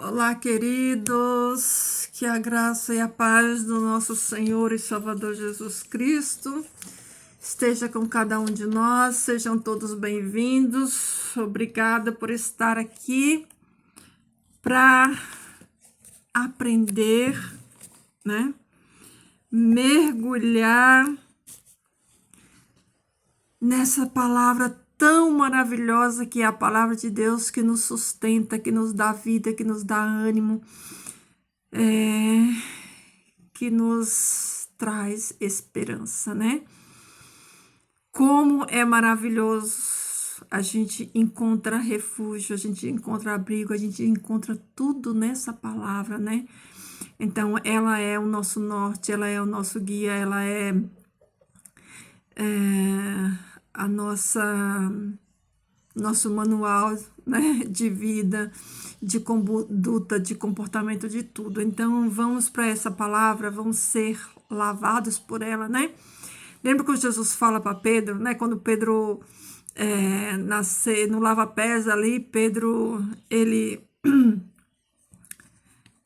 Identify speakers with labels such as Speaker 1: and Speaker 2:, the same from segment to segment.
Speaker 1: Olá, queridos, que a graça e a paz do nosso Senhor e Salvador Jesus Cristo esteja com cada um de nós, sejam todos bem-vindos. Obrigada por estar aqui para aprender, né? Mergulhar nessa palavra tão maravilhosa que é a palavra de Deus, que nos sustenta, que nos dá vida, que nos dá ânimo, que nos traz esperança, né? Como é maravilhoso, a gente encontra refúgio, a gente encontra abrigo, a gente encontra tudo nessa palavra, né? Então, ela é o nosso norte, ela é o nosso guia, ela é a nosso manual, né, de vida, de conduta, de comportamento, de tudo. Então, vamos para essa palavra, vamos ser lavados por ela, né? Lembra quando Jesus fala para Pedro, né? Quando Pedro nasce no lava-pés ali, Pedro, ele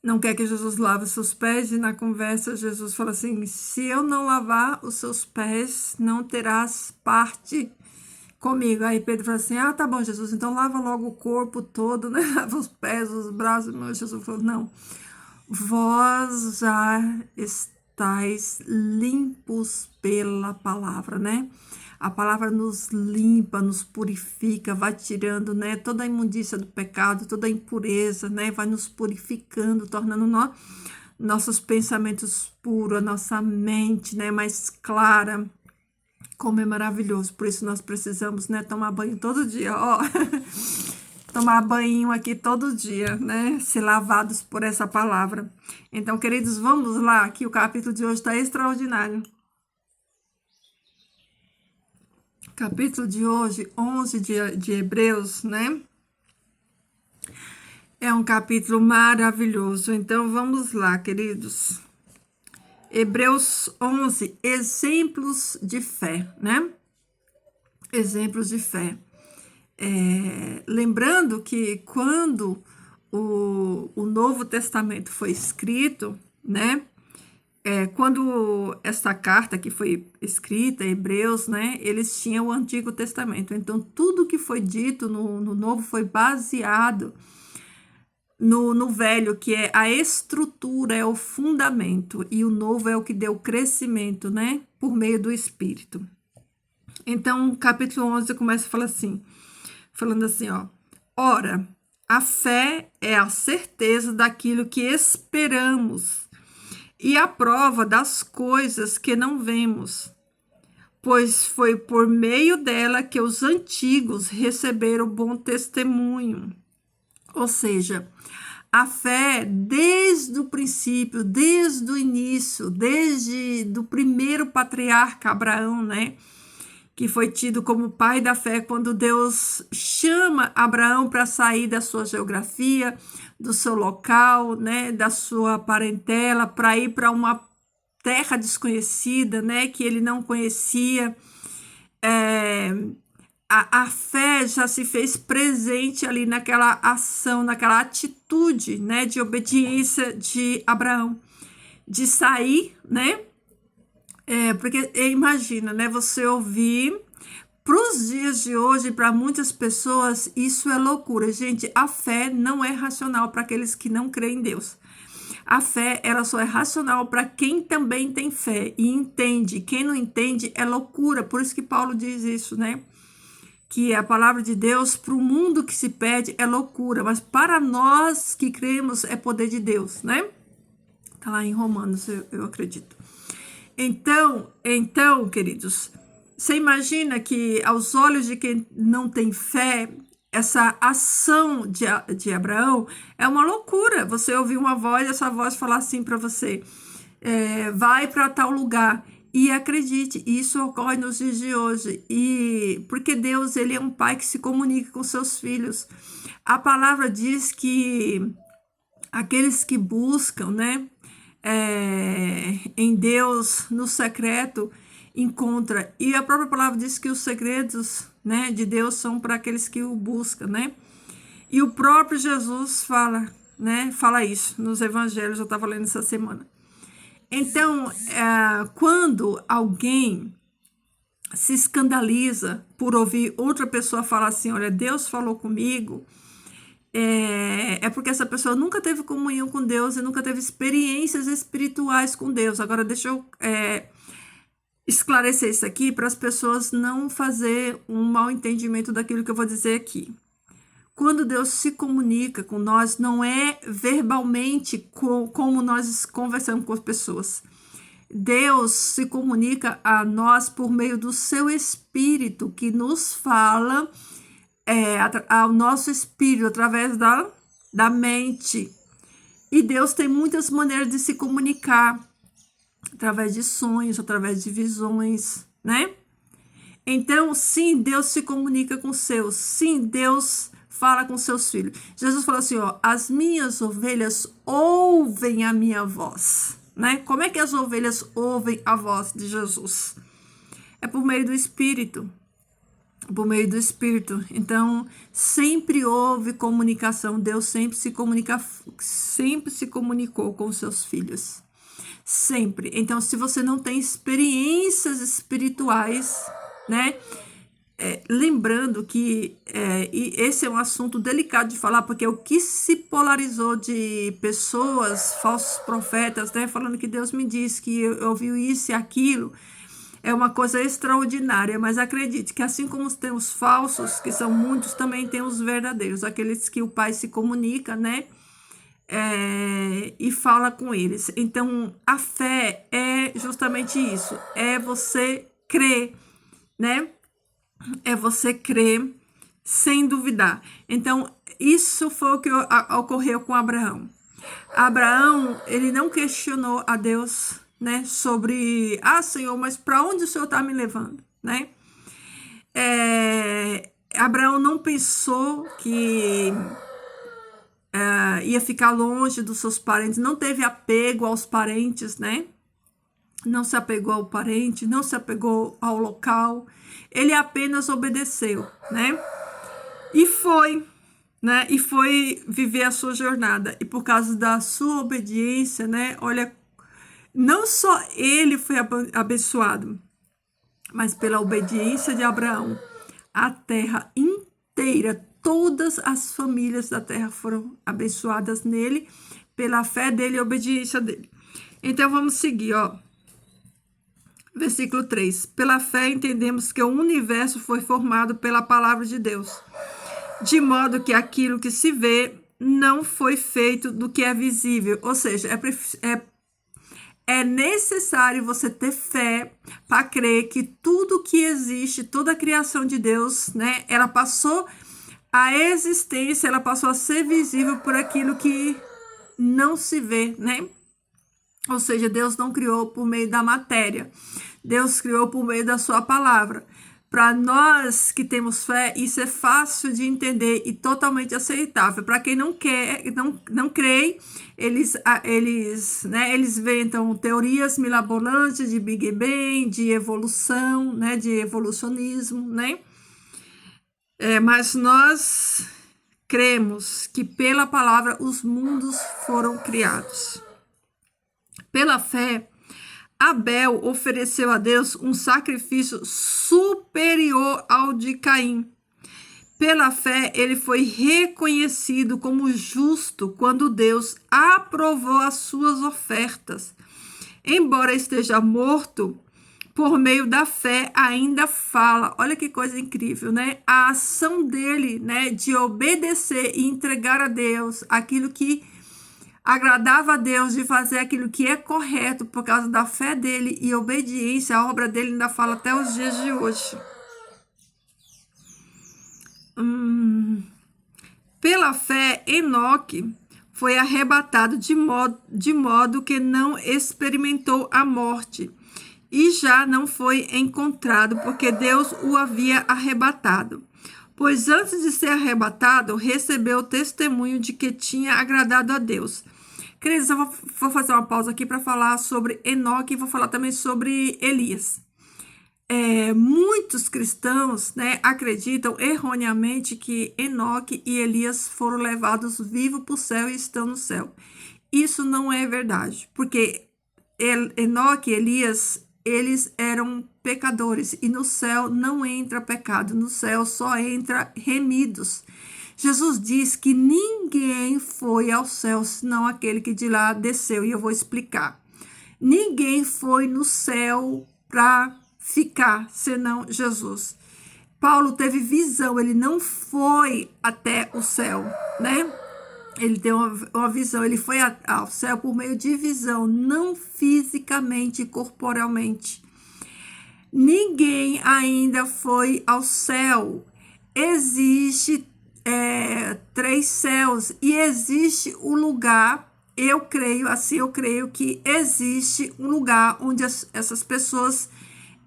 Speaker 1: não quer que Jesus lave os seus pés, e na conversa Jesus fala assim: se eu não lavar os seus pés, não terás parte comigo. Aí Pedro fala assim: ah, tá bom, Jesus, então lava logo o corpo todo, né? Lava os pés, os braços. Mas Jesus falou: não, vós já estáis limpos pela palavra, né? A palavra nos limpa, nos purifica, vai tirando, né, toda a imundícia do pecado, toda a impureza, né, vai nos purificando, tornando nossos pensamentos puros, a nossa mente, né, mais clara. Como é maravilhoso, por isso nós precisamos, né, tomar banho todo dia, ó. Tomar banho aqui todo dia, né? Ser lavados por essa palavra. Então, queridos, vamos lá, que o capítulo de hoje está extraordinário. Capítulo de hoje, 11 de Hebreus, né? É um capítulo maravilhoso. Então, vamos lá, queridos. Hebreus 11, exemplos de fé, né? Exemplos de fé. Lembrando que quando o Novo Testamento foi escrito, né? Quando essa carta que foi escrita, Hebreus, né? Eles tinham o Antigo Testamento. Então, tudo que foi dito no Novo foi baseado no Velho, que é a estrutura, é o fundamento. E o Novo é o que deu crescimento, né? Por meio do Espírito. Então, capítulo 11 começa falando assim, ó. Ora, a fé é a certeza daquilo que esperamos e a prova das coisas que não vemos, pois foi por meio dela que os antigos receberam bom testemunho. Ou seja, a fé desde o princípio, desde o início, desde do primeiro patriarca Abraão, né? Que foi tido como pai da fé quando Deus chama Abraão para sair da sua geografia, do seu local, né, da sua parentela, para ir para uma terra desconhecida, né, que ele não conhecia. A fé já se fez presente ali naquela ação, naquela atitude, né, de obediência de Abraão, de sair, né? Porque imagina, né, você ouvir. Para os dias de hoje, para muitas pessoas, isso é loucura. Gente, a fé não é racional para aqueles que não creem em Deus. A fé, ela só é racional para quem também tem fé e entende. Quem não entende é loucura. Por isso que Paulo diz isso, né? Que a palavra de Deus para o mundo que se perde é loucura, mas para nós que cremos é poder de Deus, né? Tá lá em Romanos, eu acredito. Então, queridos, você imagina que aos olhos de quem não tem fé, essa ação de Abraão é uma loucura. Você ouvir uma voz, essa voz falar assim para você, vai para tal lugar. E acredite, isso ocorre nos dias de hoje. E porque Deus, ele é um pai que se comunica com seus filhos. A palavra diz que aqueles que buscam, né, em Deus, no secreto, encontra. E a própria palavra diz que os segredos, né, de Deus são para aqueles que o buscam, né? E o próprio Jesus fala né, fala isso nos evangelhos, eu estava lendo essa semana. Então, quando alguém se escandaliza por ouvir outra pessoa falar assim, olha, Deus falou comigo, é porque essa pessoa nunca teve comunhão com Deus e nunca teve experiências espirituais com Deus. Agora, deixa eu esclarecer isso aqui para as pessoas não fazer um mau entendimento daquilo que eu vou dizer aqui. Quando Deus se comunica com nós, não é verbalmente como nós conversamos com as pessoas. Deus se comunica a nós por meio do seu Espírito, que nos fala ao nosso espírito, através da mente. E Deus tem muitas maneiras de se comunicar, através de sonhos, através de visões, né? Então, sim, Deus se comunica com os seus. Sim, Deus fala com seus filhos. Jesus falou assim, ó, as minhas ovelhas ouvem a minha voz, né? Como é que as ovelhas ouvem a voz de Jesus? É por meio do Espírito. Por meio do Espírito. Então, sempre houve comunicação. Deus sempre se comunicou com seus filhos. Sempre. Então, se você não tem experiências espirituais, né? Lembrando que e esse é um assunto delicado de falar, porque o que se polarizou de pessoas, falsos profetas, né? Falando que Deus me disse que eu ouvi isso e aquilo, é uma coisa extraordinária, mas acredite que assim como tem os falsos, que são muitos, também tem os verdadeiros, aqueles que o Pai se comunica, né? E fala com eles. Então, a fé é justamente isso, é você crer, né? É você crer sem duvidar. Então, isso foi o que ocorreu com Abraão. Abraão, ele não questionou a Deus, né, sobre, Senhor, mas para onde o Senhor está me levando, né? Abraão não pensou que ia ficar longe dos seus parentes, não teve apego aos parentes, né? Não se apegou ao parente, não se apegou ao local, ele apenas obedeceu, né? E foi, né? E foi viver a sua jornada. E por causa da sua obediência, né? Olha, não só ele foi abençoado, mas pela obediência de Abraão, a terra inteira, todas as famílias da terra foram abençoadas nele, pela fé dele e obediência dele. Então vamos seguir, ó. Versículo 3. Pela fé entendemos que o universo foi formado pela palavra de Deus, de modo que aquilo que se vê não foi feito do que é visível. Ou seja, é necessário você ter fé para crer que tudo que existe, toda a criação de Deus, né, ela passou a existência, ela passou a ser visível por aquilo que não se vê, né? Ou seja, Deus não criou por meio da matéria. Deus criou por meio da sua palavra. Para nós que temos fé, isso é fácil de entender e totalmente aceitável. Para quem não quer, não crê, eles inventam teorias mirabolantes de Big Bang, de evolução, né, de evolucionismo, né? Mas nós cremos que pela palavra os mundos foram criados. Pela fé, Abel ofereceu a Deus um sacrifício superior ao de Caim. Pela fé, ele foi reconhecido como justo quando Deus aprovou as suas ofertas. Embora esteja morto, por meio da fé ainda fala. Olha que coisa incrível, né? A ação dele, né, de obedecer e entregar a Deus aquilo que agradava a Deus, de fazer aquilo que é correto por causa da fé dele e obediência, a obra dele ainda fala até os dias de hoje. Pela fé, Enoque foi arrebatado de modo que não experimentou a morte e já não foi encontrado, porque Deus o havia arrebatado. Pois antes de ser arrebatado, recebeu o testemunho de que tinha agradado a Deus. Queridos, eu vou fazer uma pausa aqui para falar sobre Enoque e vou falar também sobre Elias. Muitos cristãos, né, acreditam erroneamente que Enoque e Elias foram levados vivos para o céu e estão no céu. Isso não é verdade, porque Enoque e Elias, eles eram pecadores e no céu não entra pecado, no céu só entra remidos. Jesus diz que ninguém foi ao céu senão aquele que de lá desceu, e eu vou explicar. Ninguém foi no céu para ficar, senão Jesus. Paulo teve visão, ele não foi até o céu, né? Ele tem uma visão, ele foi ao céu por meio de visão, não fisicamente, corporalmente. Ninguém ainda foi ao céu. Existe 3 céus e existe um lugar, eu creio que existe um lugar onde essas pessoas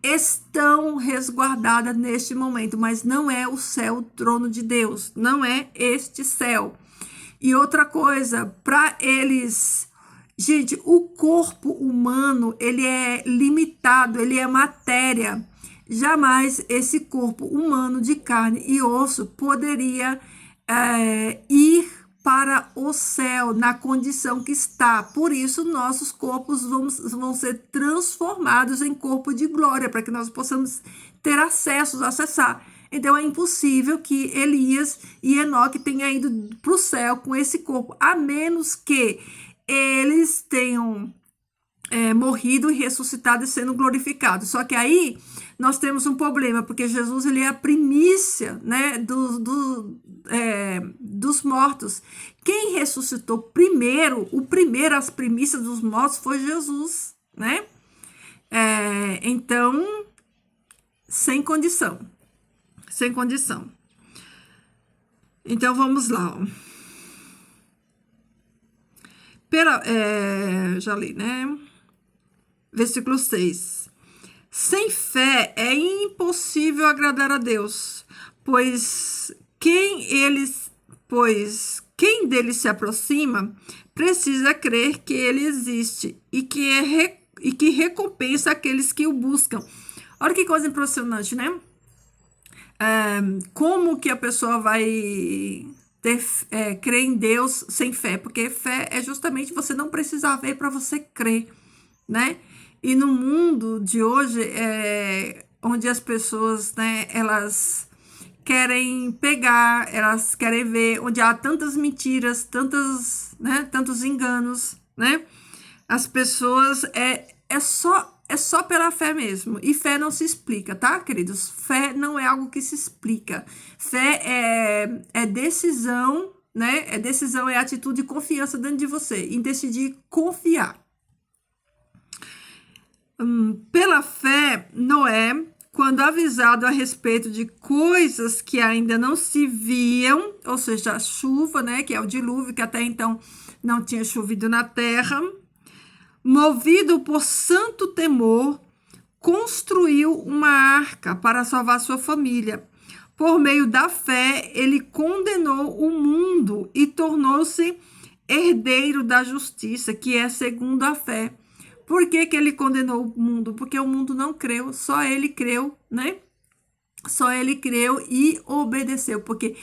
Speaker 1: estão resguardadas neste momento, mas não é o céu, o trono de Deus, não é este céu. E outra coisa, para eles, gente, o corpo humano, ele é limitado, ele é matéria. Jamais esse corpo humano de carne e osso poderia ir para o céu na condição que está. Por isso, nossos corpos vão ser transformados em corpo de glória, para que nós possamos ter acesso, acessar. Então, é impossível que Elias e Enoque tenham ido para o céu com esse corpo, a menos que eles tenham morrido e ressuscitado e sendo glorificado. Só que aí nós temos um problema, porque Jesus ele é a primícia, né, dos mortos. Quem ressuscitou primeiro, as primícias dos mortos foi Jesus, né? Então, sem condição. Sem condição. Então, vamos lá. Já li, né? Versículo 6. Sem fé é impossível agradar a Deus, pois quem dele se aproxima precisa crer que ele existe e que recompensa aqueles que o buscam. Olha que coisa impressionante, né? Como que a pessoa vai crer em Deus sem fé? Porque fé é justamente você não precisar ver para você crer, né? E no mundo de hoje, onde as pessoas, né, elas querem pegar, elas querem ver, onde há tantas mentiras, tantos enganos, né? As pessoas, é só pela fé mesmo. E fé não se explica, tá, queridos? Fé não é algo que se explica. Fé é decisão, né? É atitude de confiança dentro de você, em decidir confiar. Pela fé, Noé, quando avisado a respeito de coisas que ainda não se viam, ou seja, a chuva, né, que é o dilúvio, que até então não tinha chovido na terra, movido por santo temor, construiu uma arca para salvar sua família. Por meio da fé, ele condenou o mundo e tornou-se herdeiro da justiça, que é segundo a fé. Por que ele condenou o mundo? Porque o mundo não creu, só ele creu, né? Só ele creu e obedeceu, porque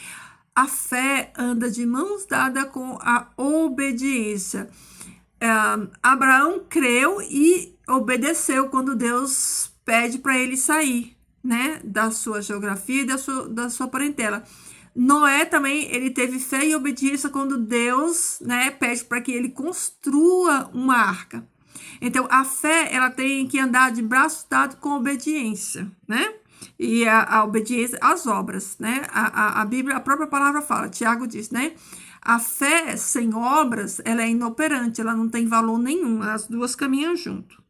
Speaker 1: a fé anda de mãos dadas com a obediência. Abraão creu e obedeceu quando Deus pede para ele sair, né, da sua geografia e da sua parentela. Noé também, ele teve fé e obediência quando Deus, né, pede para que ele construa uma arca. Então, a fé, ela tem que andar de braço dado com obediência, né? E a obediência às obras, né? A Bíblia, a própria palavra fala, Tiago diz, né? A fé sem obras, ela é inoperante, ela não tem valor nenhum, as duas caminham junto.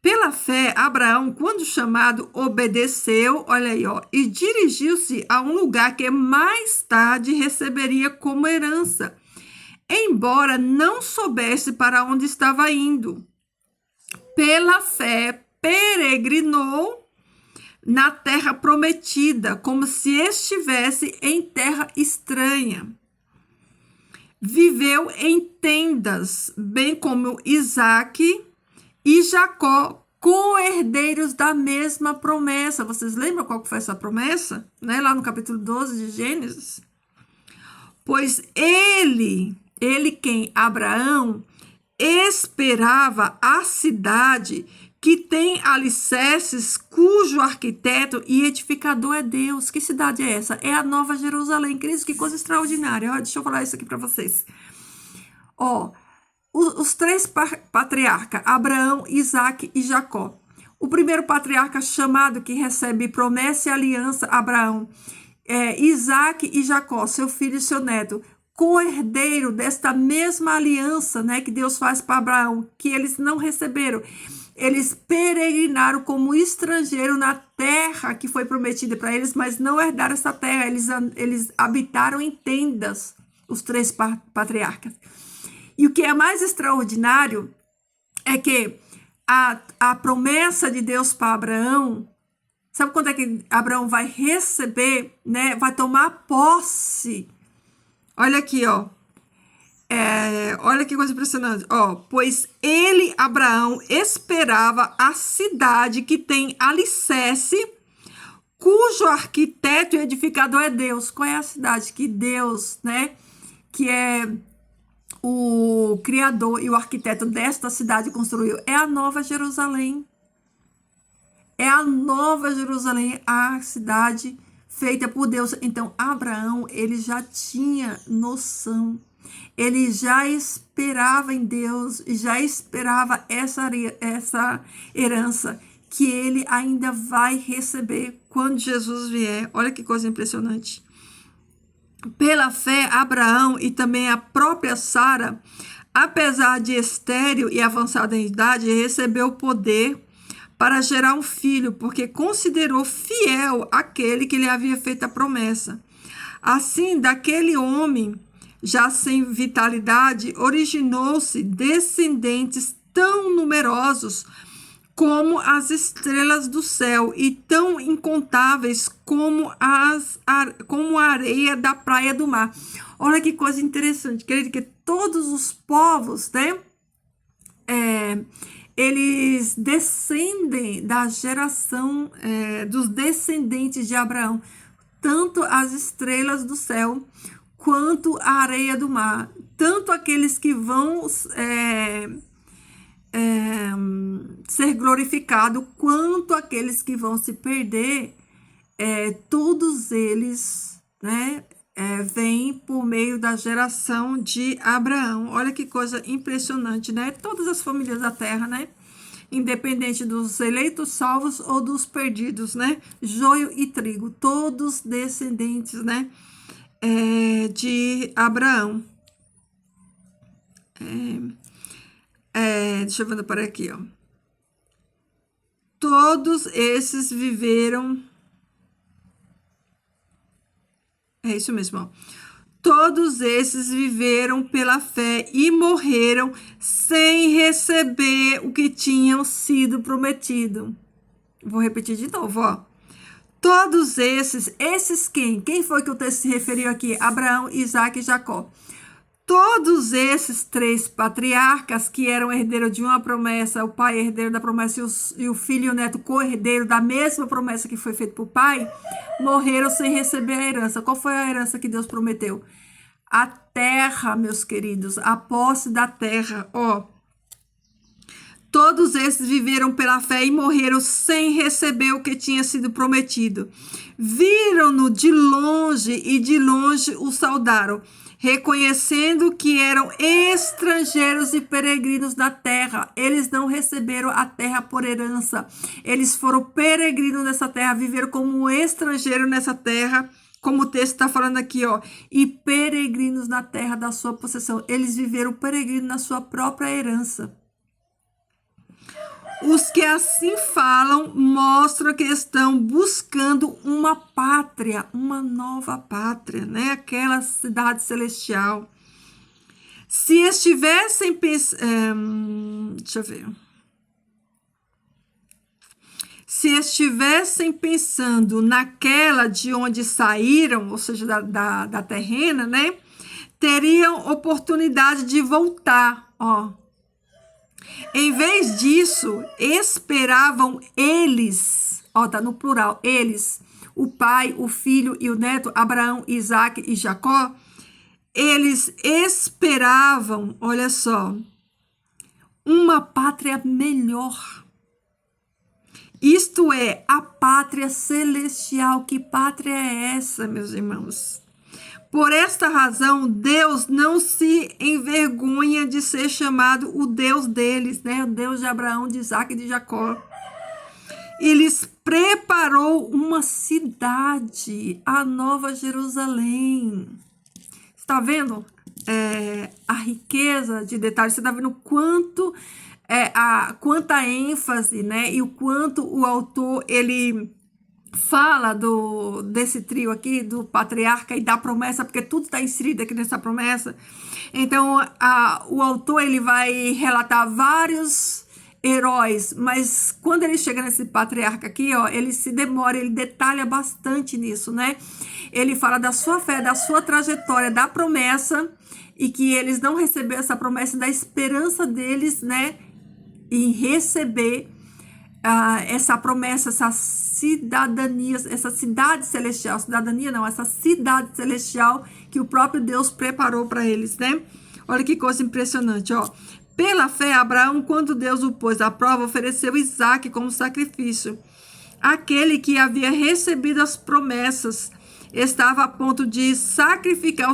Speaker 1: Pela fé, Abraão, quando chamado, obedeceu, olha aí, ó, e dirigiu-se a um lugar que mais tarde receberia como herança, embora não soubesse para onde estava indo. Pela fé, peregrinou na terra prometida, como se estivesse em terra estranha. Viveu em tendas, bem como Isaque e Jacó, co-herdeiros da mesma promessa. Vocês lembram qual que foi essa promessa? Né? Lá no capítulo 12 de Gênesis. Pois ele quem? Abraão, esperava a cidade que tem alicerces, cujo arquiteto e edificador é Deus. Que cidade é essa? É a Nova Jerusalém. Queridos, que coisa extraordinária. Ó, deixa eu falar isso aqui para vocês. Ó, os três patriarcas, Abraão, Isaque e Jacó. O primeiro patriarca chamado, que recebe promessa e aliança, Abraão, Isaque e Jacó, seu filho e seu neto, co-herdeiro desta mesma aliança, né, que Deus faz para Abraão, que eles não receberam. Eles peregrinaram como estrangeiro na terra que foi prometida para eles, mas não herdaram essa terra. Eles habitaram em tendas, os três patriarcas. E o que é mais extraordinário é que a promessa de Deus para Abraão, sabe quando é que Abraão vai receber, né? Vai tomar posse. Olha aqui, ó. Olha que coisa impressionante. Ó, pois ele, Abraão, esperava a cidade que tem alicerce, cujo arquiteto e edificador é Deus. Qual é a cidade que Deus, né? Que é o criador e o arquiteto desta cidade construiu? É a Nova Jerusalém. É a Nova Jerusalém, a cidade feita por Deus. Então, Abraão, ele já tinha noção. Ele já esperava em Deus, já esperava essa herança que ele ainda vai receber quando Jesus vier. Olha que coisa impressionante. Pela fé, Abraão e também a própria Sara, apesar de estéril e avançada em idade, recebeu o poder para gerar um filho, porque considerou fiel aquele que lhe havia feito a promessa. Assim, daquele homem, já sem vitalidade, originou-se descendentes tão numerosos como as estrelas do céu e tão incontáveis como a areia da praia do mar. Olha que coisa interessante, querido, que todos os povos, né, eles descendem da geração dos descendentes de Abraão, tanto as estrelas do céu quanto a areia do mar, tanto aqueles que vão ser glorificados, quanto aqueles que vão se perder, todos eles, né, vêm por meio da geração de Abraão. Olha que coisa impressionante, né? Todas as famílias da terra, né? Independente dos eleitos salvos ou dos perdidos, né? Joio e trigo, todos descendentes, né? De Abraão. Deixa eu ver para aqui, ó. Todos esses viveram. É isso mesmo, ó. Todos esses viveram pela fé e morreram sem receber o que tinham sido prometido. Vou repetir de novo, ó. Todos esses quem? Quem foi que o texto se referiu aqui? Abraão, Isaque e Jacó. Todos esses três patriarcas que eram herdeiros de uma promessa, o pai herdeiro da promessa e o filho e o neto co-herdeiro da mesma promessa que foi feita para o pai, morreram sem receber a herança. Qual foi a herança que Deus prometeu? A terra, meus queridos, a posse da terra, ó. Todos esses viveram pela fé e morreram sem receber o que tinha sido prometido. Viram-no de longe e de longe o saudaram, reconhecendo que eram estrangeiros e peregrinos na terra. Eles não receberam a terra por herança. Eles foram peregrinos nessa terra, viveram como um estrangeiro nessa terra, como o texto está falando aqui, ó. E peregrinos na terra da sua possessão. Eles viveram peregrinos na sua própria herança. Os que assim falam mostram que estão buscando uma pátria, uma nova pátria, né? Aquela cidade celestial. Se estivessem deixa eu ver. Se estivessem pensando naquela de onde saíram, ou seja, da terrena, né? Teriam oportunidade de voltar, ó. Em vez disso, esperavam eles, ó, tá no plural, eles, o pai, o filho e o neto, Abraão, Isaac e Jacó, eles esperavam, olha só, uma pátria melhor. Isto é, a pátria celestial. Que pátria é essa, meus irmãos? Por esta razão, Deus não se envergonha de ser chamado o Deus deles, né? O Deus de Abraão, de Isaac e de Jacó. Eles preparou uma cidade, a Nova Jerusalém. Está vendo a riqueza de detalhes? Você está vendo quanta ênfase, né? E o quanto o autor ele fala desse trio aqui, do patriarca e da promessa, porque tudo está inserido aqui nessa promessa. Então, o autor ele vai relatar vários heróis, mas quando ele chega nesse patriarca aqui, ó, ele se demora, ele detalha bastante nisso, né? Ele fala da sua fé, da sua trajetória, da promessa, e que eles não receberam essa promessa, da esperança deles, né, em receber essa promessa, essa cidadania, essa cidade celestial, cidadania não, essa cidade celestial que o próprio Deus preparou para eles, né? Olha que coisa impressionante, ó. Pela fé, Abraão, quando Deus o pôs à prova, ofereceu Isaque como sacrifício. Aquele que havia recebido as promessas estava a ponto de sacrificar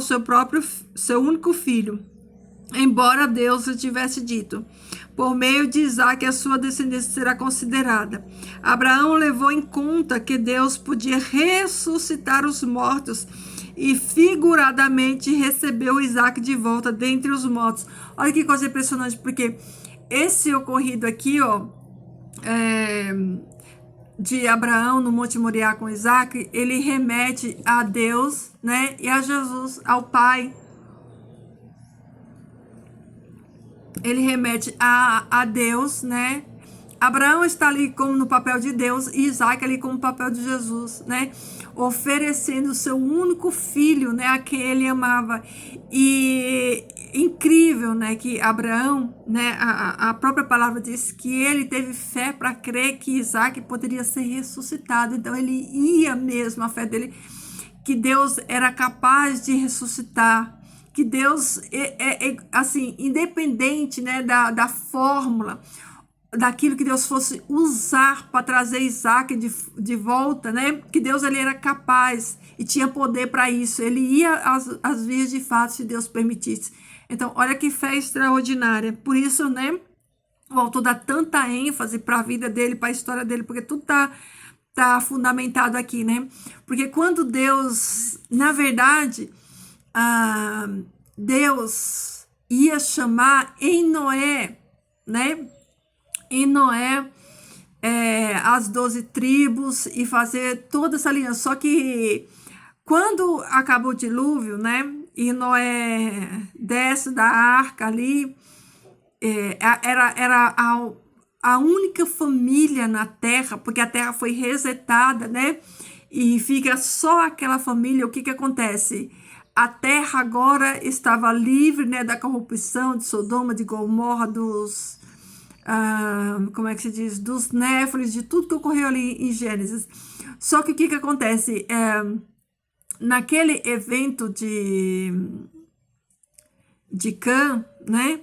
Speaker 1: seu único filho, embora Deus lhe tivesse dito: por meio de Isaque a sua descendência será considerada. Abraão levou em conta que Deus podia ressuscitar os mortos e figuradamente recebeu Isaque de volta dentre os mortos. Olha que coisa impressionante, porque esse ocorrido aqui, ó, de Abraão no Monte Moriá com Isaque, ele remete a Deus, né, e a Jesus, ao Pai. Ele remete a Deus, né? Abraão está ali como no papel de Deus e Isaac ali como no papel de Jesus, né? Oferecendo o seu único filho, né? A quem ele amava. E incrível, né? Que Abraão, né? A própria palavra diz que ele teve fé para crer que Isaac poderia ser ressuscitado. Então ele ia mesmo, a fé dele, que Deus era capaz de ressuscitar. Que Deus assim, independente, né, da fórmula, daquilo que Deus fosse usar para trazer Isaac de volta, né, que Deus ele era capaz e tinha poder para isso. Ele ia às vias de fato, se Deus permitisse. Então, olha que fé extraordinária. Por isso, né, o autor dá tanta ênfase para a vida dele, para a história dele, porque tudo tá fundamentado aqui, né? Porque quando Deus, na verdade, Deus ia chamar em Noé, né? Em Noé, as 12 tribos e fazer toda essa aliança. Só que quando acabou o dilúvio, né? E Noé desce da arca ali, era a única família na terra, porque a terra foi resetada, né? E fica só aquela família. O que acontece? A terra agora estava livre, né, da corrupção de Sodoma, de Gomorra, como é que se diz? Dos Néfilis, de tudo que ocorreu ali em Gênesis. Só que o que acontece? Naquele evento de Cã, né,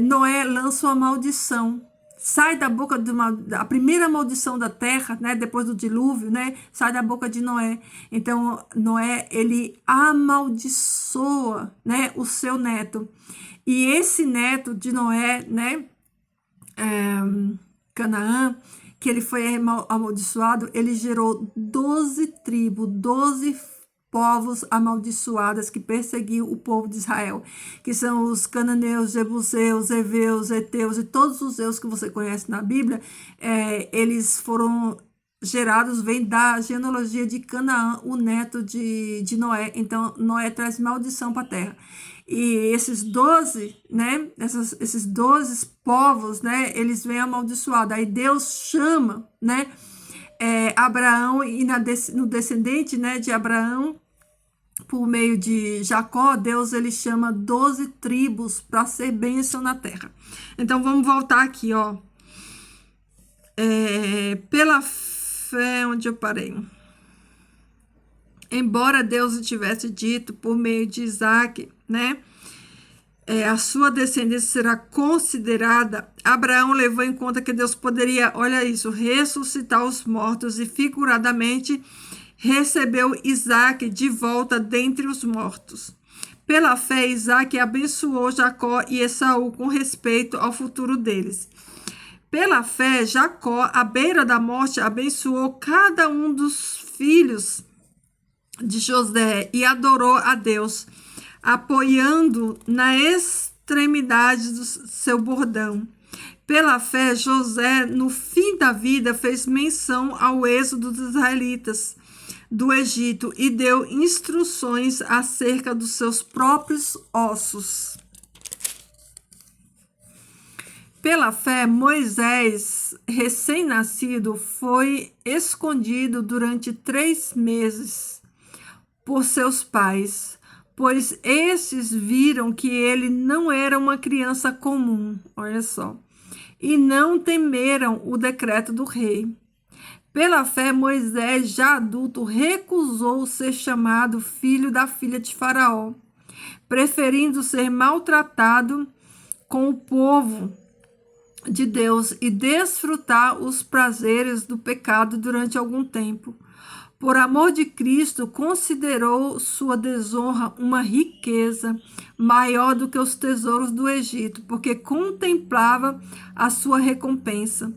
Speaker 1: Noé lança uma maldição. Sai da boca a primeira maldição da terra, né, depois do dilúvio, né, sai da boca de Noé. Então, Noé, ele amaldiçoa, né, o seu neto. E esse neto de Noé, né, Canaã, que ele foi amaldiçoado, ele gerou 12 tribos, 12 povos amaldiçoados que perseguiam o povo de Israel, que são os cananeus, jebuseus, heveus, heteus e todos os deus que você conhece na Bíblia. Eles foram gerados, vem da genealogia de Canaã, o neto de Noé. Então Noé traz maldição para a terra. E esses 12, né, esses 12 povos, né, eles vêm amaldiçoados. Aí Deus chama, né, Abraão, e no descendente, né, de Abraão, por meio de Jacó, Deus ele chama 12 tribos para ser bênção na terra. Então vamos voltar aqui, ó. Pela fé, onde eu parei? Embora Deus tivesse dito por meio de Isaac, né? A sua descendência será considerada. Abraão levou em conta que Deus poderia, olha isso, ressuscitar os mortos e figuradamente recebeu Isaac de volta dentre os mortos. Pela fé, Isaac abençoou Jacó e Esaú com respeito ao futuro deles. Pela fé, Jacó, à beira da morte, abençoou cada um dos filhos de José e adorou a Deus, apoiando na extremidade do seu bordão. Pela fé, José, no fim da vida, fez menção ao êxodo dos israelitas do Egito e deu instruções acerca dos seus próprios ossos. Pela fé, Moisés, recém-nascido, foi escondido durante 3 meses por seus pais, pois esses viram que ele não era uma criança comum, olha só, e não temeram o decreto do rei. Pela fé, Moisés, já adulto, recusou ser chamado filho da filha de Faraó, preferindo ser maltratado com o povo de Deus e desfrutar os prazeres do pecado durante algum tempo. Por amor de Cristo, considerou sua desonra uma riqueza maior do que os tesouros do Egito, porque contemplava a sua recompensa.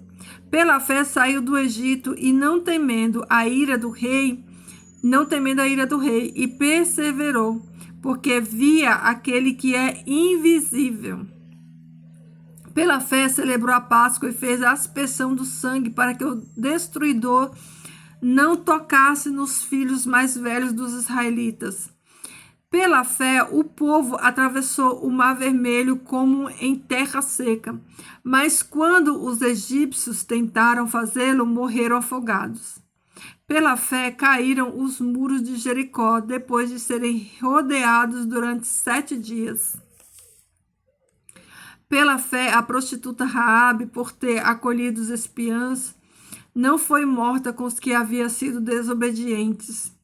Speaker 1: Pela fé saiu do Egito e não temendo a ira do rei, e perseverou, porque via aquele que é invisível. Pela fé celebrou a Páscoa e fez a aspersão do sangue para que o destruidor não tocasse nos filhos mais velhos dos israelitas. Pela fé, o povo atravessou o Mar Vermelho como em terra seca, mas quando os egípcios tentaram fazê-lo, morreram afogados. Pela fé, caíram os muros de Jericó, depois de serem rodeados durante 7 dias. Pela fé, a prostituta Raabe, por ter acolhido os espiãs, não foi morta com os que haviam sido desobedientes.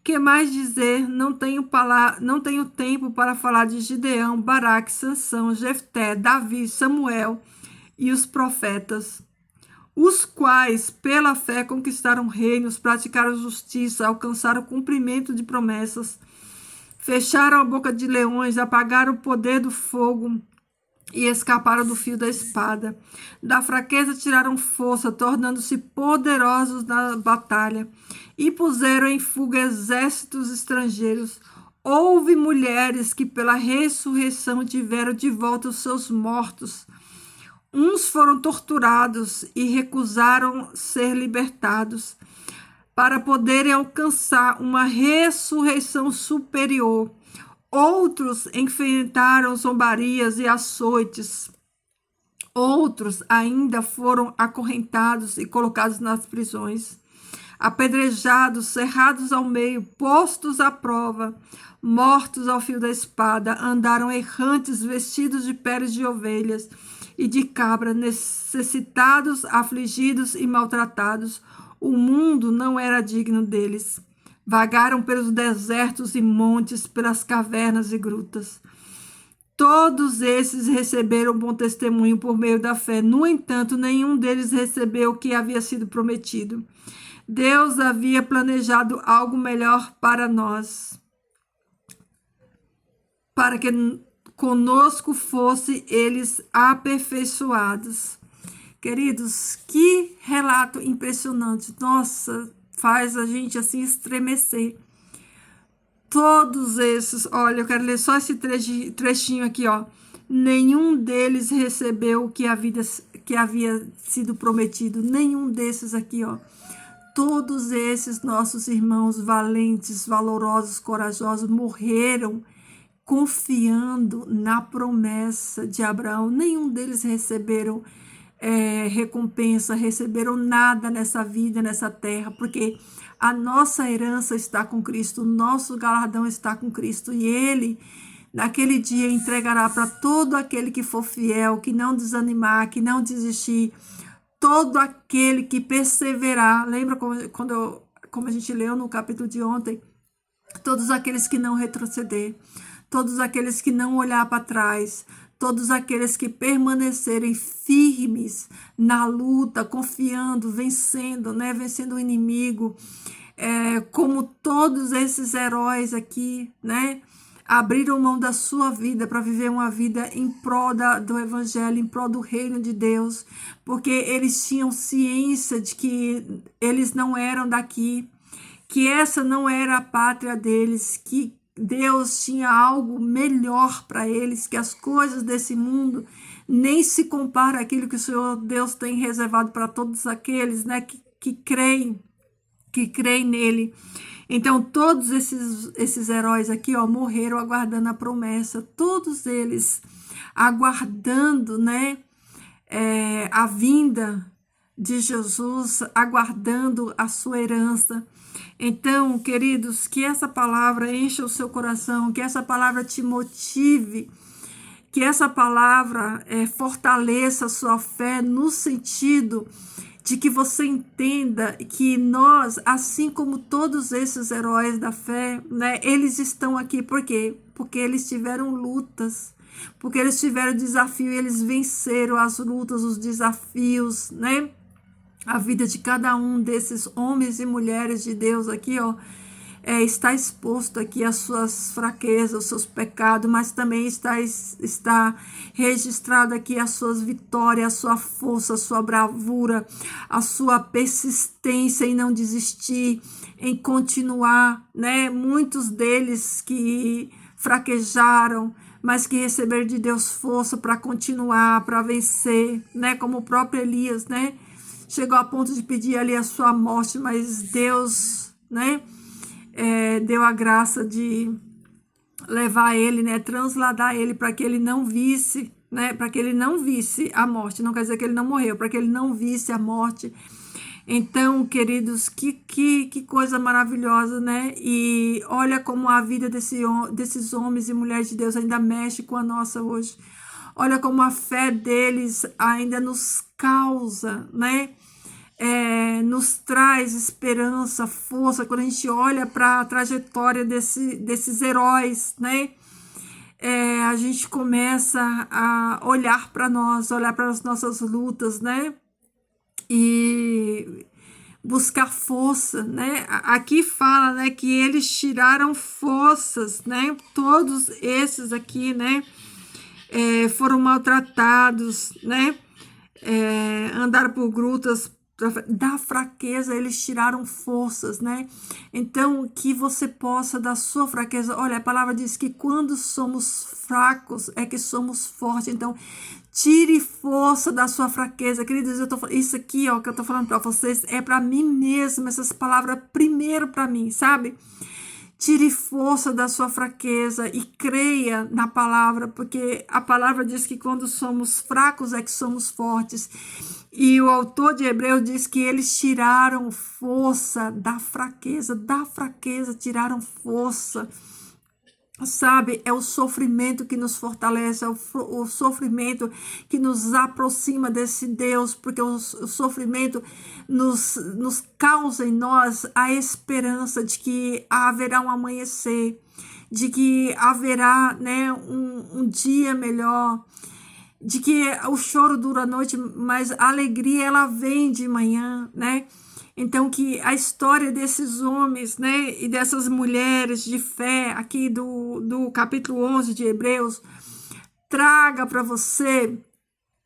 Speaker 1: Que mais dizer? Não tenho tempo para falar de Gideão, Baraque, Sansão, Jefté, Davi, Samuel e os profetas, os quais, pela fé, conquistaram reinos, praticaram justiça, alcançaram o cumprimento de promessas, fecharam a boca de leões, apagaram o poder do fogo e escaparam do fio da espada. Da fraqueza tiraram força, tornando-se poderosos na batalha, e puseram em fuga exércitos estrangeiros. Houve mulheres que pela ressurreição tiveram de volta os seus mortos. Uns foram torturados e recusaram ser libertados, para poderem alcançar uma ressurreição superior. Outros enfrentaram zombarias e açoites. Outros ainda foram acorrentados e colocados nas prisões, apedrejados, cerrados ao meio, postos à prova, mortos ao fio da espada, andaram errantes, vestidos de peles de ovelhas e de cabra, necessitados, afligidos e maltratados. O mundo não era digno deles. Vagaram pelos desertos e montes, pelas cavernas e grutas. Todos esses receberam bom testemunho por meio da fé. No entanto, nenhum deles recebeu o que havia sido prometido. Deus havia planejado algo melhor para nós, para que conosco fossem eles aperfeiçoados. Queridos, que relato impressionante. Nossa, faz a gente assim estremecer. Todos esses, olha, eu quero ler só esse trechinho aqui, ó. Nenhum deles recebeu o que havia sido prometido. Nenhum desses aqui, ó. Todos esses nossos irmãos valentes, valorosos, corajosos, morreram confiando na promessa de Abraão. Nenhum deles receberam recompensa, receberam nada nessa vida, nessa terra, porque A nossa herança está com Cristo, o nosso galardão está com Cristo, e Ele, naquele dia, entregará para todo aquele que for fiel, que não desanimar, que não desistir, todo aquele que perseverar. Lembra como a gente leu no capítulo de ontem? Todos aqueles que não retroceder, todos aqueles que não olhar para trás, todos aqueles que permanecerem firmes na luta, confiando, vencendo, né? Vencendo o inimigo, como todos esses heróis aqui, né? Abriram mão da sua vida para viver uma vida em prol do evangelho, em prol do reino de Deus, porque eles tinham ciência de que eles não eram daqui, que essa não era a pátria deles, que Deus tinha algo melhor para eles, que as coisas desse mundo nem se compara àquilo que o Senhor Deus tem reservado para todos aqueles, né, que creem nele. Então, todos esses heróis aqui, ó, morreram aguardando a promessa, todos eles aguardando, né, a vinda de Jesus, aguardando a sua herança. Então, queridos, que essa palavra encha o seu coração, que essa palavra te motive, que essa palavra fortaleça a sua fé no sentido de que você entenda que nós, assim como todos esses heróis da fé, né, eles estão aqui por quê? Porque eles tiveram lutas, porque eles tiveram desafio, eles venceram as lutas, os desafios, né? A vida de cada um desses homens e mulheres de Deus aqui, ó, está exposto aqui às suas fraquezas, aos seus pecados, mas também está registrado aqui as suas vitórias, a sua força, a sua bravura, a sua persistência em não desistir, em continuar, né? Muitos deles que fraquejaram, mas que receberam de Deus força para continuar, para vencer, né? Como o próprio Elias, né? Chegou a ponto de pedir ali a sua morte, mas Deus, né? Deu a graça de levar ele, né, transladar ele para que ele não visse, né, para que ele não visse a morte. Não quer dizer que ele não morreu, para que ele não visse a morte. Então, queridos, que coisa maravilhosa, né? E olha como a vida desses homens e mulheres de Deus ainda mexe com a nossa hoje. Olha como a fé deles ainda nos causa, né? Nos traz esperança, força, quando a gente olha para a trajetória desses heróis, né? A gente começa a olhar para nós, olhar para as nossas lutas, né? E buscar força, né? Aqui fala, né, que eles tiraram forças, né? Todos esses aqui, né? Foram maltratados, né? Andaram por grutas. Da fraqueza eles tiraram forças, né? Então, que você possa da sua fraqueza, olha, a palavra diz que quando somos fracos é que somos fortes. Então, tire força da sua fraqueza, queridos. Isso aqui, ó, que eu tô falando para vocês é para mim mesma, essas palavras primeiro para mim, sabe? Tire força da sua fraqueza e creia na palavra, porque a palavra diz que quando somos fracos é que somos fortes. E o autor de Hebreus diz que eles tiraram força da fraqueza tiraram força. Sabe, é o sofrimento que nos fortalece, é o sofrimento que nos aproxima desse Deus, porque o sofrimento nos causa em nós a esperança de que haverá um amanhecer, de que haverá, né, um dia melhor, de que o choro dura a noite, mas a alegria ela vem de manhã, né? Então, que a história desses homens, né, e dessas mulheres de fé, aqui do capítulo 11 de Hebreus, traga para você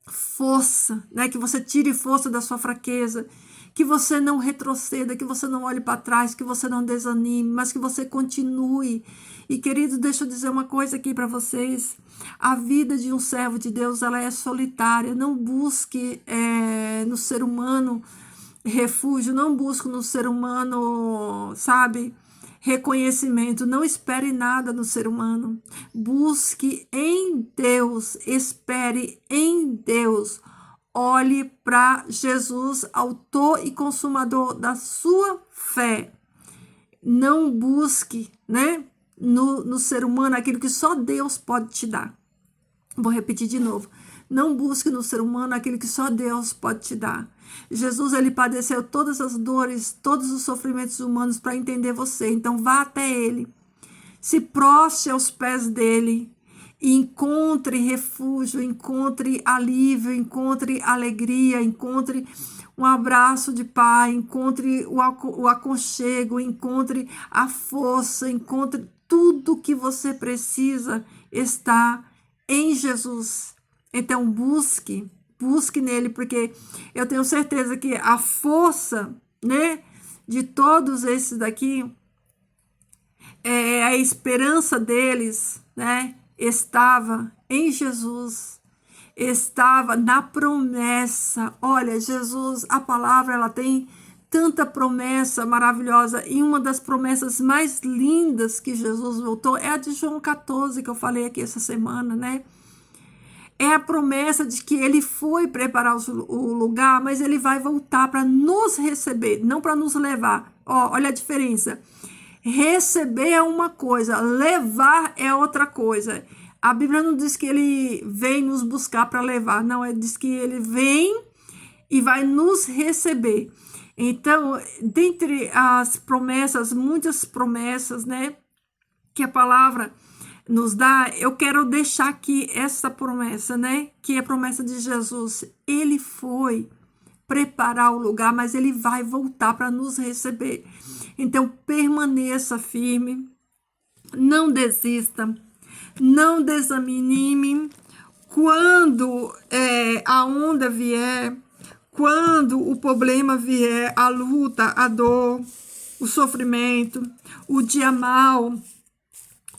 Speaker 1: força, né, que você tire força da sua fraqueza, que você não retroceda, que você não olhe para trás, que você não desanime, mas que você continue. E, querido, deixa eu dizer uma coisa aqui para vocês. A vida de um servo de Deus, ela é solitária. Não busque no ser humano refúgio, não busque no ser humano, sabe, reconhecimento. Não espere nada no ser humano. Busque em Deus, espere em Deus. Olhe para Jesus, autor e consumador da sua fé. Não busque, né, no ser humano aquilo que só Deus pode te dar. Vou repetir de novo. Não busque no ser humano aquilo que só Deus pode te dar. Jesus, ele padeceu todas as dores, todos os sofrimentos humanos para entender você. Então vá até ele. Se prostre aos pés dele e encontre refúgio, encontre alívio, encontre alegria, encontre um abraço de pai, encontre o aconchego, encontre a força, encontre tudo que você precisa está em Jesus. Então busque nele, porque eu tenho certeza que a força, né, de todos esses daqui, a esperança deles, né, estava em Jesus, estava na promessa. Olha, Jesus, a palavra, ela tem tanta promessa maravilhosa, e uma das promessas mais lindas que Jesus voltou é a de João 14, que eu falei aqui essa semana, né? É a promessa de que ele foi preparar o lugar, mas ele vai voltar para nos receber, não para nos levar. Ó, olha a diferença. Receber é uma coisa, levar é outra coisa. A Bíblia não diz que ele vem nos buscar para levar, não, diz que ele vem e vai nos receber. Então, dentre as promessas, muitas promessas, né, que a palavra nos dá, eu quero deixar aqui essa promessa, né, que é a promessa de Jesus. Ele foi preparar o lugar, mas ele vai voltar para nos receber. Então, permaneça firme, não desista, não desanime. Quando a onda vier, quando o problema vier, a luta, a dor, o sofrimento, o dia mau,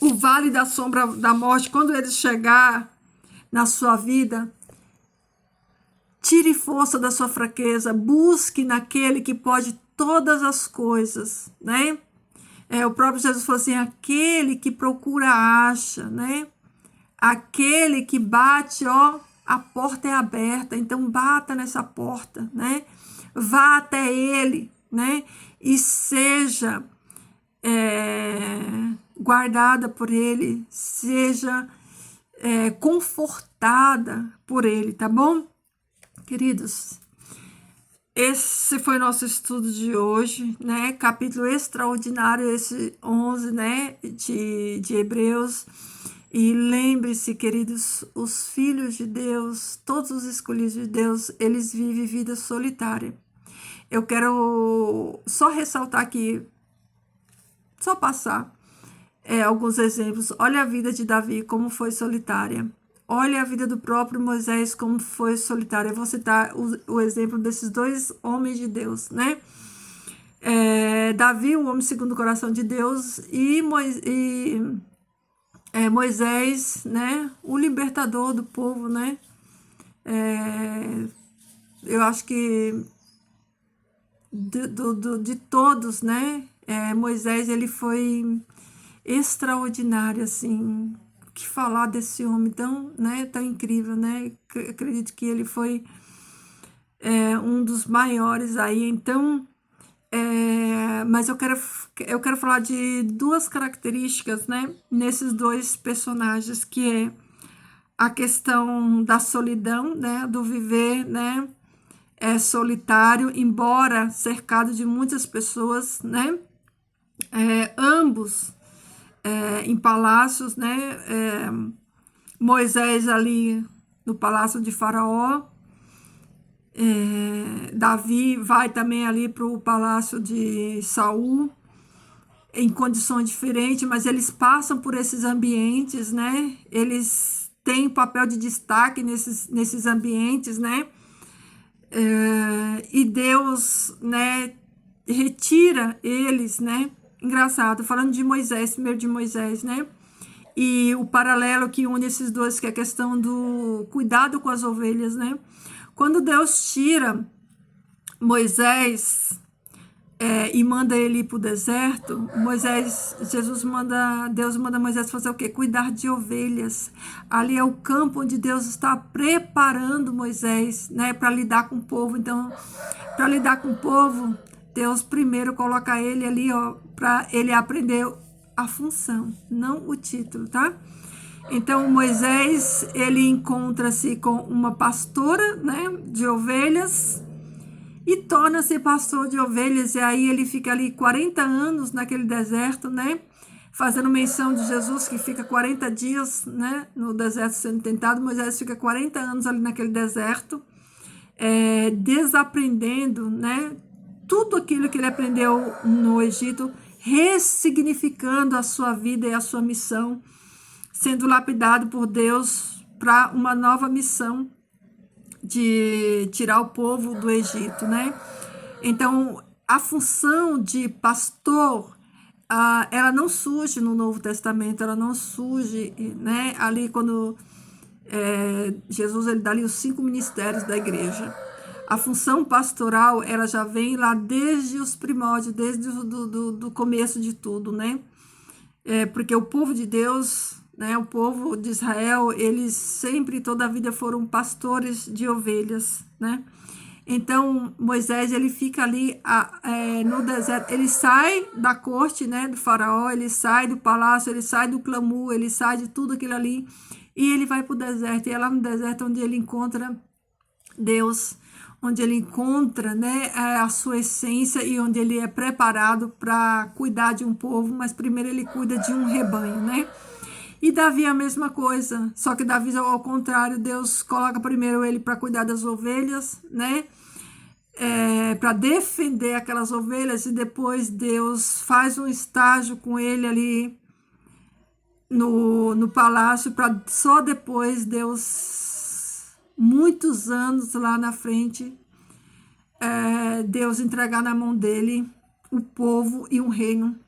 Speaker 1: o vale da sombra da morte, quando ele chegar na sua vida, tire força da sua fraqueza, busque naquele que pode todas as coisas, né? O próprio Jesus falou assim, aquele que procura acha, né? Aquele que bate, ó, a porta é aberta, então bata nessa porta, né? Vá até ele, né? E seja guardada por ele, seja confortada por ele, tá bom? Queridos, esse foi nosso estudo de hoje, né? Capítulo extraordinário, esse 11, né? De Hebreus. E lembre-se, queridos, os filhos de Deus, todos os escolhidos de Deus, eles vivem vida solitária. Eu quero só ressaltar aqui, só passar alguns exemplos. Olha a vida de Davi, como foi solitária. Olha a vida do próprio Moisés, como foi solitária. Eu vou citar o exemplo desses dois homens de Deus, né? Davi, o homem segundo o coração de Deus, e Moisés, né? O libertador do povo, né? Eu acho que de todos, né? Moisés, ele foi extraordinário, assim. O que falar desse homem tão, né, tão incrível, né? Acredito que ele foi um dos maiores aí. Então, mas eu quero falar de duas características, né, nesses dois personagens, que é a questão da solidão, né, do viver, né, solitário, embora cercado de muitas pessoas, né, ambos em palácios, né, Moisés ali no palácio de Faraó, Davi vai também ali para o palácio de Saul, em condições diferentes, mas eles passam por esses ambientes, né? Eles têm papel de destaque nesses ambientes, né? E Deus, né, retira eles, né? Engraçado, falando de Moisés, primeiro de Moisés, né? E o paralelo que une esses dois, que é a questão do cuidado com as ovelhas, né? Quando Deus tira Moisés e manda ele ir para o deserto, Deus manda Moisés fazer o quê? Cuidar de ovelhas. Ali é o campo onde Deus está preparando Moisés, né, para lidar com o povo. Então, para lidar com o povo, Deus primeiro coloca ele ali, ó, para ele aprender a função, não o título, tá? Então, Moisés, ele encontra-se com uma pastora, né, de ovelhas, e torna-se pastor de ovelhas, e aí ele fica ali 40 anos naquele deserto, né, fazendo menção de Jesus, que fica 40 dias, né, no deserto sendo tentado. Moisés fica 40 anos ali naquele deserto, desaprendendo, né, tudo aquilo que ele aprendeu no Egito, ressignificando a sua vida e a sua missão, sendo lapidado por Deus para uma nova missão de tirar o povo do Egito, né? Então, a função de pastor, ela não surge no Novo Testamento, ela não surge, né? Ali quando Jesus ele dá ali os 5 ministérios da igreja. A função pastoral, ela já vem lá desde os primórdios, desde do começo de tudo, né? Porque o povo de Deus, né, o povo de Israel, eles sempre, toda a vida, foram pastores de ovelhas, né? Então, Moisés, ele fica ali no deserto, ele sai da corte, né, do faraó, ele sai do palácio, ele sai do clamor, ele sai de tudo aquilo ali, e ele vai para o deserto, e é lá no deserto onde ele encontra Deus, onde ele encontra, né, a sua essência e onde ele é preparado para cuidar de um povo, mas primeiro ele cuida de um rebanho, né? E Davi é a mesma coisa, só que Davi, ao contrário, Deus coloca primeiro ele para cuidar das ovelhas, né? Para defender aquelas ovelhas, e depois Deus faz um estágio com ele ali no palácio, para só depois Deus, muitos anos lá na frente, Deus entregar na mão dele o povo e um reino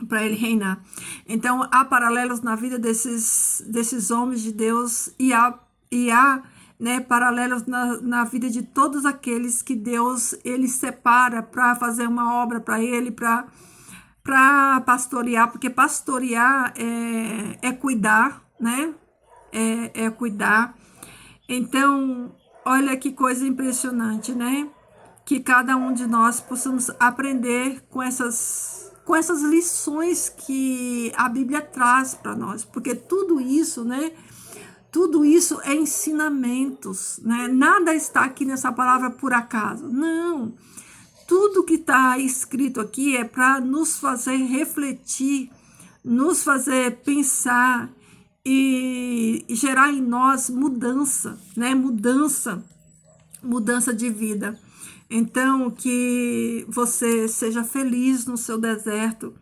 Speaker 1: para ele reinar. Então, há paralelos na vida desses homens de Deus, e há né, paralelos na vida de todos aqueles que Deus ele separa para fazer uma obra para ele, para pastorear, porque pastorear é cuidar, né? É cuidar. Então, olha que coisa impressionante, né? Que cada um de nós possamos aprender com essas lições que a Bíblia traz para nós, porque tudo isso, né? Tudo isso é ensinamentos, né? Nada está aqui nessa palavra por acaso, não. Tudo que está escrito aqui é para nos fazer refletir, nos fazer pensar e gerar em nós mudança, né? Mudança de vida. Então, que você seja feliz no seu deserto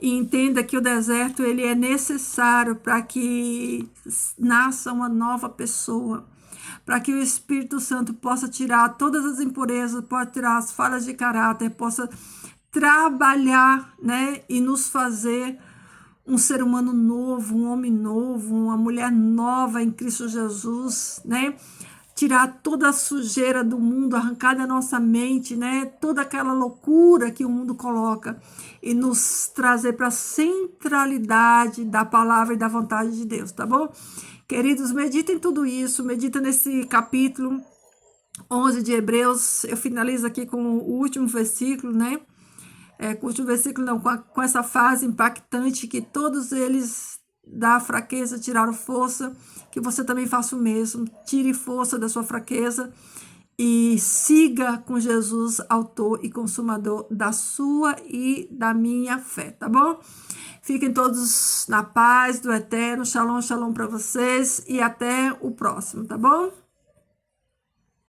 Speaker 1: e entenda que o deserto ele é necessário para que nasça uma nova pessoa, para que o Espírito Santo possa tirar todas as impurezas, possa tirar as falhas de caráter, possa trabalhar, né, e nos fazer um ser humano novo, um homem novo, uma mulher nova em Cristo Jesus, né? Tirar toda a sujeira do mundo, arrancar da nossa mente, né? Toda aquela loucura que o mundo coloca, e nos trazer para a centralidade da palavra e da vontade de Deus, tá bom? Queridos, meditem tudo isso, medita nesse capítulo 11 de Hebreus. Eu finalizo aqui com o último versículo, né? Com o último versículo não, com essa frase impactante, que todos eles da fraqueza tiraram força, que você também faça o mesmo, tire força da sua fraqueza e siga com Jesus, autor e consumador da sua e da minha fé, tá bom? Fiquem todos na paz do Eterno, shalom, shalom para vocês, e até o próximo, tá bom?